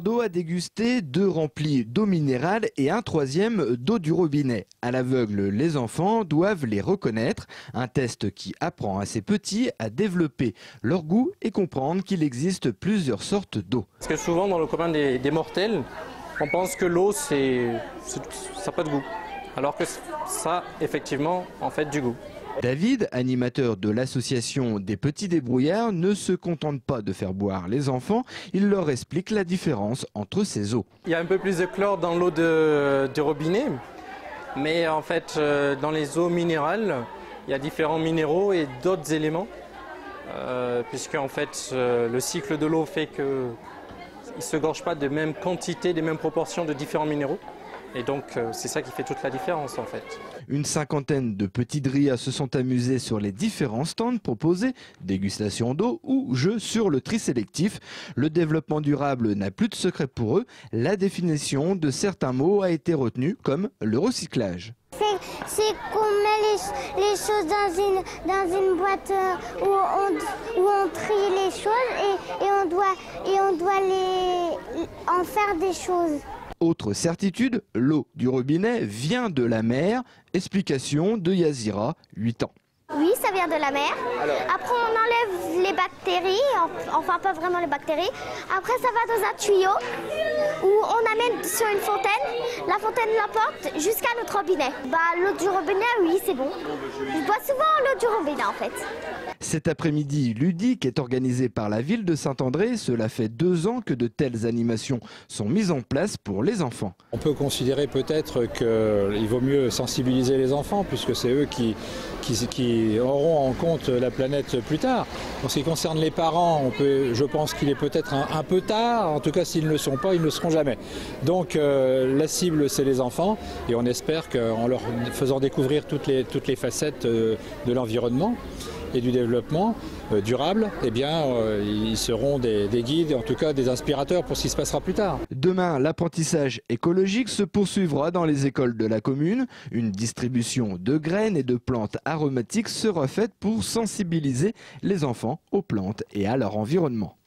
d'eau à déguster, 2 remplis d'eau minérale et un 3e d'eau du robinet. À l'aveugle, les enfants doivent les reconnaître. Un test qui apprend à ces petits à développer leur goût et comprendre qu'il existe plusieurs sortes d'eau. Parce que souvent dans le commun des mortels, on pense que l'eau ça n'a pas de goût. Alors que ça, effectivement, en fait du goût. David, animateur de l'association des petits débrouillards, ne se contente pas de faire boire les enfants, il leur explique la différence entre ces eaux. Il y a un peu plus de chlore dans l'eau du robinet, mais en fait dans les eaux minérales, il y a différents minéraux et d'autres éléments, puisque en fait le cycle de l'eau fait qu'il ne se gorge pas de même quantité, des mêmes proportions de différents minéraux. Et donc, c'est ça qui fait toute la différence, en fait. Une 50aine de petits dryas se sont amusés sur les différents stands proposés, dégustation d'eau ou jeux sur le tri sélectif. Le développement durable n'a plus de secret pour eux. La définition de certains mots a été retenue, comme le recyclage. C'est qu'on met les choses dans une boîte où on trie les choses et on doit en faire des choses. Autre certitude, l'eau du robinet vient de la mer. Explication de Yazira, 8 ans. Oui, ça vient de la mer. Après, on enlève les bactéries, enfin pas vraiment les bactéries. Après, ça va dans un tuyau où on amène sur une fontaine. La fontaine l'emporte jusqu'à notre robinet. L'eau du robinet, oui, c'est bon. Je bois souvent l'eau du robinet, en fait. Cet après-midi ludique est organisé par la ville de Saint-André. Cela fait 2 ans que de telles animations sont mises en place pour les enfants. On peut considérer peut-être qu'il vaut mieux sensibiliser les enfants puisque c'est eux qui auront en compte la planète plus tard. En ce qui concerne les parents, je pense qu'il est peut-être un peu tard. En tout cas, s'ils ne le sont pas, ils ne le seront jamais. Donc la cible, c'est les enfants et on espère qu'en leur faisant découvrir toutes les facettes de l'environnement et du développement durable, eh bien, ils seront des guides, en tout cas des inspirateurs pour ce qui se passera plus tard. Demain, l'apprentissage écologique se poursuivra dans les écoles de la commune. Une distribution de graines et de plantes aromatiques sera faite pour sensibiliser les enfants aux plantes et à leur environnement.